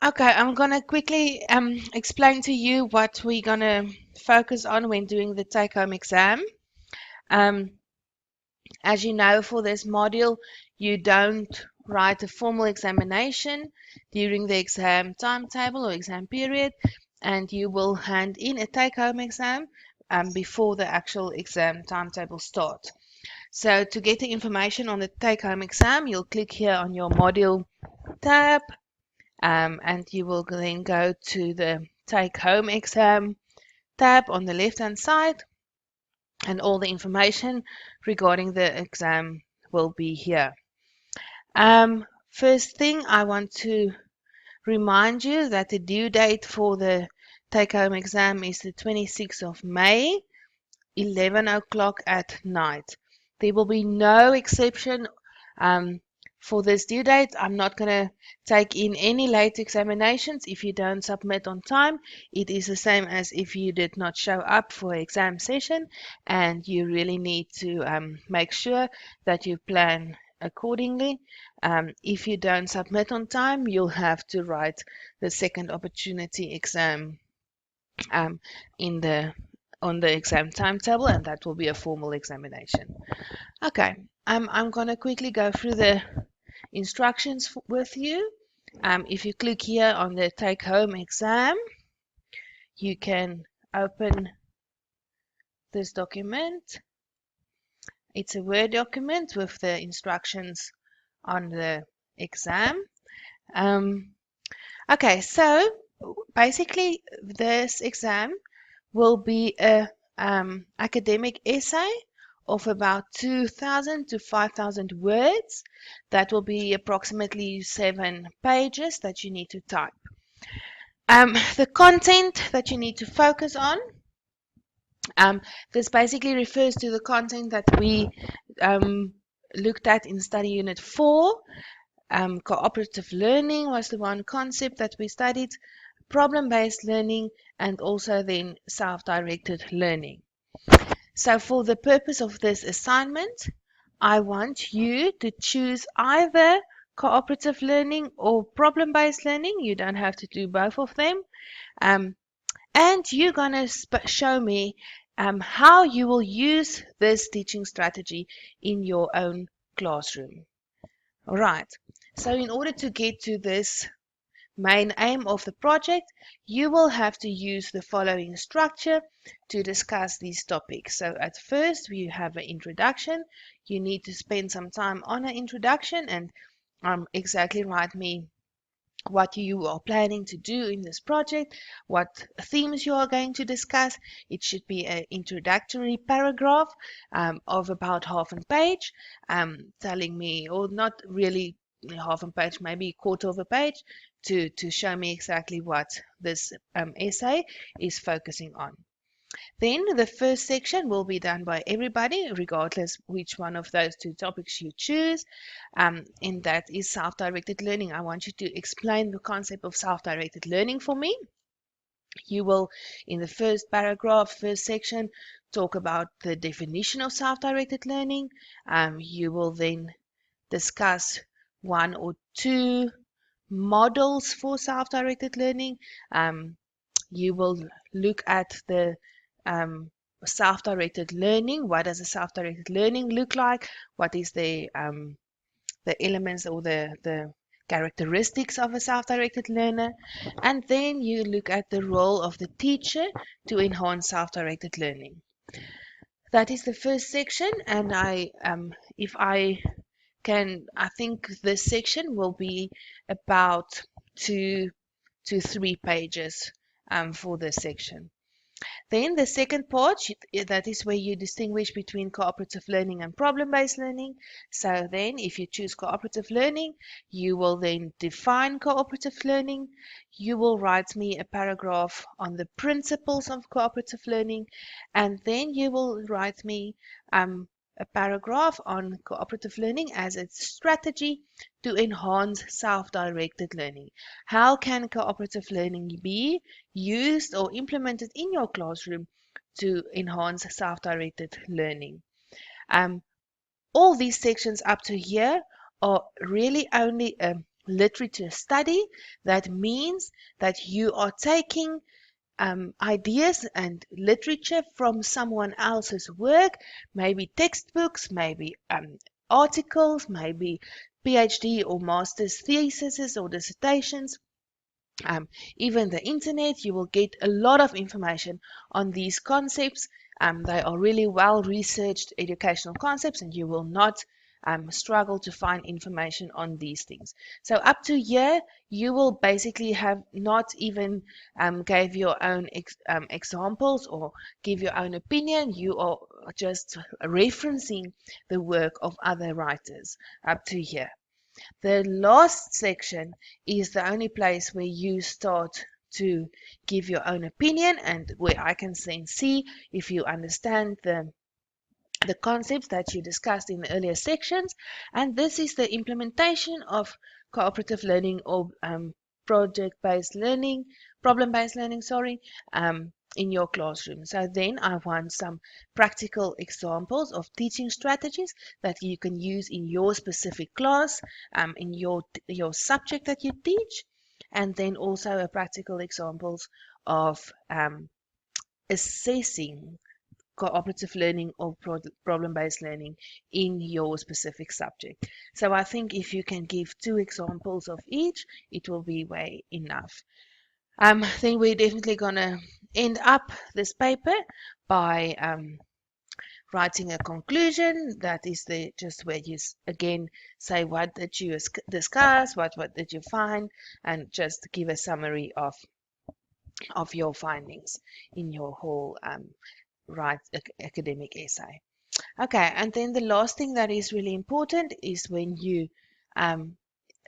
Okay, I'm gonna quickly explain to you what we're gonna focus on when doing the take-home exam. Um, as you know, for this module, you don't write a formal examination during the exam timetable or exam period, and you will hand in a take-home exam before the actual exam timetable starts. So to get the information on the take-home exam, you'll click here on your module tab, and you will then go to the take-home exam tab on the left-hand side, and all the information regarding the exam will be here. First thing, I want to remind you that the due date for the take-home exam is the 26th of May, 11 o'clock at night. There will be no exception um, for this due date. I'm not going to take in any late examinations if you don't submit on time. It is the same as if you did not show up for an exam session, and you really need to make sure that you plan accordingly. If you don't submit on time, you'll have to write the second opportunity exam um, in the on the exam timetable, and that will be a formal examination. Okay, I'm going to quickly go through the instructions with you. If you click here on the take home exam, you can open this document. It's a Word document with the instructions on the exam. Um, okay, so basically this exam will be a academic essay of about 2,000 to 5,000 words. That will be approximately 7 pages that you need to type. The content that you need to focus on, this basically refers to the content that we looked at in study unit 4. Cooperative learning was the one concept that we studied, problem-based learning, and also then self-directed learning. So for the purpose of this assignment, I want you to choose either cooperative learning or problem-based learning. You don't have to do both of them. And you're going to show me how you will use this teaching strategy in your own classroom. All right. So in order to get to this main aim of the project, you will have to use the following structure to discuss these topics. So at first, we have an introduction. You need to spend some time on an introduction and exactly write me what you are planning to do in this project, what themes you are going to discuss. It should be an introductory paragraph of about half a page, telling me, or not really half a page, maybe a quarter of a page, to show me exactly what this essay is focusing on. Then the first section will be done by everybody, regardless which one of those two topics you choose. And that is self-directed learning. I want you to explain the concept of self-directed learning for me. You will, in the first paragraph, first section, talk about the definition of self-directed learning. You will then discuss one or two models for self-directed learning. You will look at the self-directed learning. What does a self-directed learning look like? What is the elements or the characteristics of a self-directed learner? And then you look at the role of the teacher to enhance self-directed learning. That is the first section, and if I think this section will be about 2 to 3 pages for this section. Then the second part, that is where you distinguish between cooperative learning and problem-based learning. So then if you choose cooperative learning, you will then define cooperative learning. You will write me a paragraph on the principles of cooperative learning, and then you will write me a paragraph on cooperative learning as a strategy to enhance self-directed learning. How can cooperative learning be used or implemented in your classroom to enhance self-directed learning? All these sections up to here are really only a literature study. That means that you are taking ideas and literature from someone else's work, maybe textbooks, maybe articles, maybe PhD or master's theses or dissertations, even the internet. You will get a lot of information on these concepts. They are really well researched educational concepts, and you will not struggle to find information on these things. So up to here, you will basically have not even gave your own examples or give your own opinion. You are just referencing the work of other writers up to here. The last section is the only place where you start to give your own opinion and where I can then see if you understand the concepts that you discussed in the earlier sections. And this is the implementation of cooperative learning or project-based learning, problem-based learning, sorry, in your classroom. So then I want some practical examples of teaching strategies that you can use in your specific class, in your subject that you teach, and then also a practical examples of assessing cooperative learning or problem-based learning in your specific subject. So I think if you can give 2 examples of each, it will be way enough. Then we're definitely going to end up this paper by writing a conclusion. That is just where you again say what did you discuss, what did you find, and just give a summary of your findings in your whole academic essay. Okay, and then the last thing that is really important is when you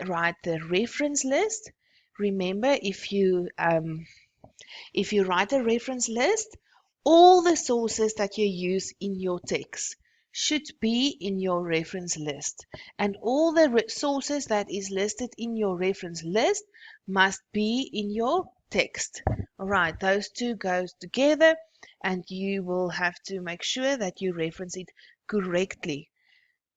write the reference list. Remember, if you write a reference list, all the sources that you use in your text should be in your reference list, and all the sources that is listed in your reference list must be in your text. All right, those two goes together, and you will have to make sure that you reference it correctly.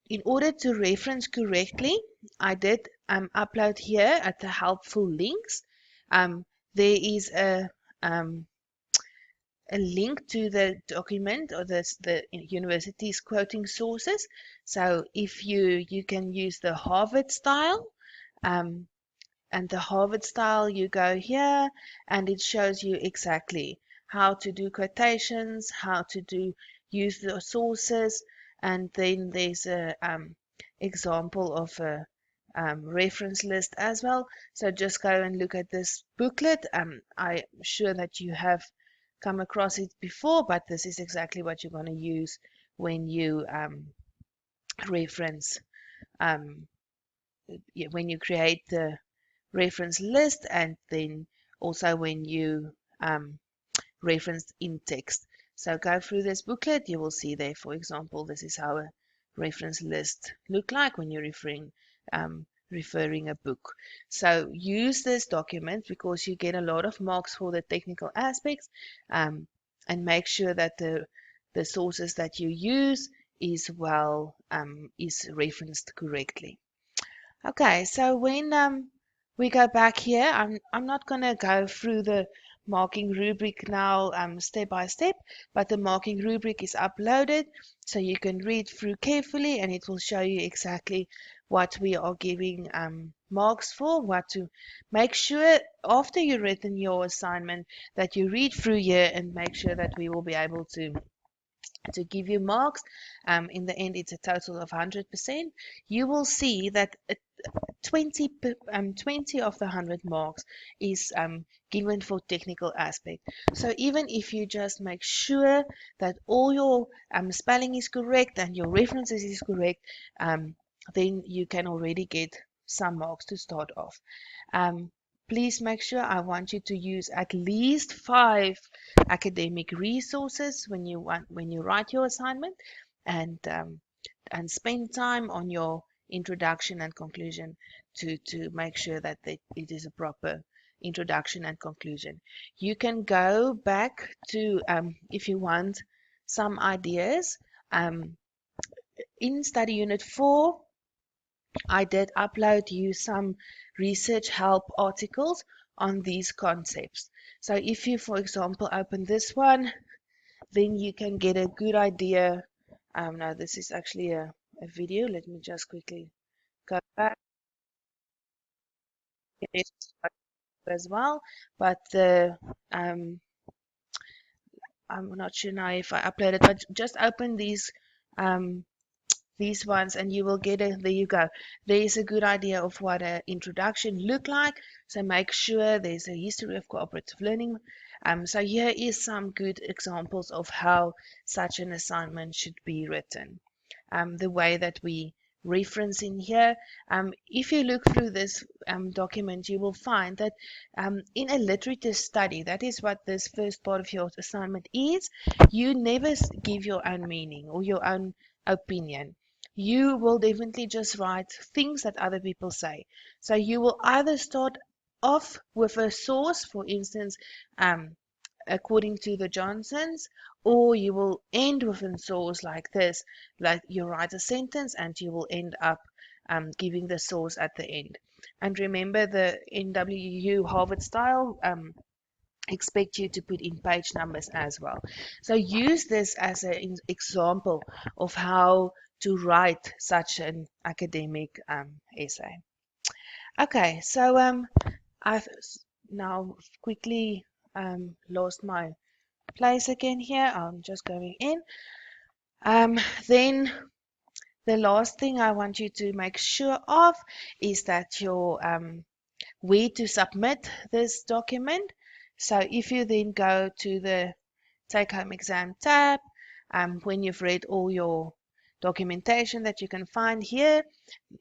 In order to reference correctly, I did upload here at the helpful links. There is a link to the document or the university's quoting sources. So if you can use the Harvard style, and the Harvard style, you go here and it shows you exactly how to do quotations, how to use the sources, and then there's a example of a reference list as well. So just go and look at this booklet. I'm sure that you have come across it before, but this is exactly what you're going to use when you reference, when you create the reference list, and then also when you reference in text. So go through this booklet, you will see there, for example, this is how a reference list look like when you're referring a book. So use this document because you get a lot of marks for the technical aspects, and make sure that the sources that you use is is referenced correctly. Okay, so when we go back here, I'm not going to go through the marking rubric now step by step, but the marking rubric is uploaded, so you can read through carefully, and it will show you exactly what we are giving marks for. What to make sure after you've written your assignment that you read through here and make sure that we will be able to give you marks. In the end, it's a total of 100%. You will see that 20 of the 100 marks is given for technical aspect. So even if you just make sure that all your spelling is correct and your references is correct, then you can already get some marks to start off. Please make sure, I want you to use at least 5 academic resources when you write your assignment, and spend time on your introduction and conclusion to make sure that it is a proper introduction and conclusion. You can go back to, if you want some ideas, in study unit 4, I did upload you some research help articles on these concepts. So if you, for example, open this one, then you can get a good idea. Now this is actually a video. Let me just quickly go back as well. But I'm not sure now if I uploaded, but just open these ones and you will get it. There you go. There is a good idea of what an introduction look like. So make sure there's a history of cooperative learning. So here is some good examples of how such an assignment should be written. The way that we reference in here. If you look through this document, you will find that in a literature study, that is what this first part of your assignment is, you never give your own meaning or your own opinion. You will definitely just write things that other people say. So you will either start off with a source, for instance, according to the Johnsons, or you will end with a source like this, like you write a sentence and you will end up giving the source at the end. And remember the NWU Harvard style expect you to put in page numbers as well. So use this as an example of how to write such an academic essay. Okay, so I've now quickly lost my place again here. I'm just going in. Then the last thing I want you to make sure of is that your where to submit this document. So if you then go to the take home exam tab, when you've read all your documentation that you can find here,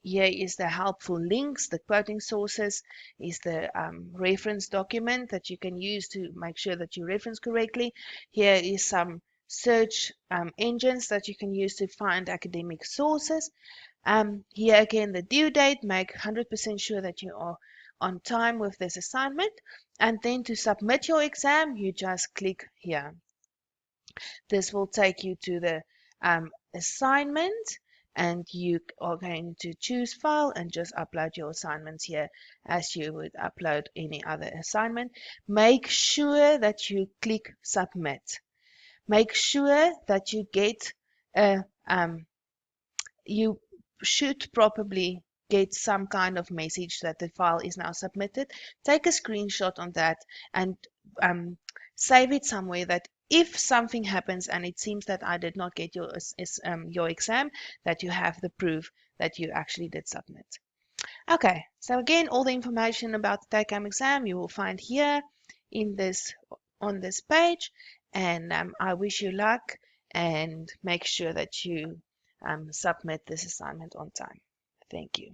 here is the helpful links, the quoting sources, is the reference document that you can use to make sure that you reference correctly. Here is some search engines that you can use to find academic sources. Here again, the due date, make 100% sure that you are on time with this assignment. And then to submit your exam, you just click here. This will take you to the assignment and you are going to choose file and just upload your assignments here as you would upload any other assignment. Make sure that you click submit. Make sure that you get a you should probably get some kind of message that the file is now submitted. Take a screenshot on that and save it somewhere that if something happens and it seems that I did not get your exam, that you have the proof that you actually did submit. Okay, so again, all the information about the take-home exam you will find here on this page, and I wish you luck and make sure that you submit this assignment on time. Thank you.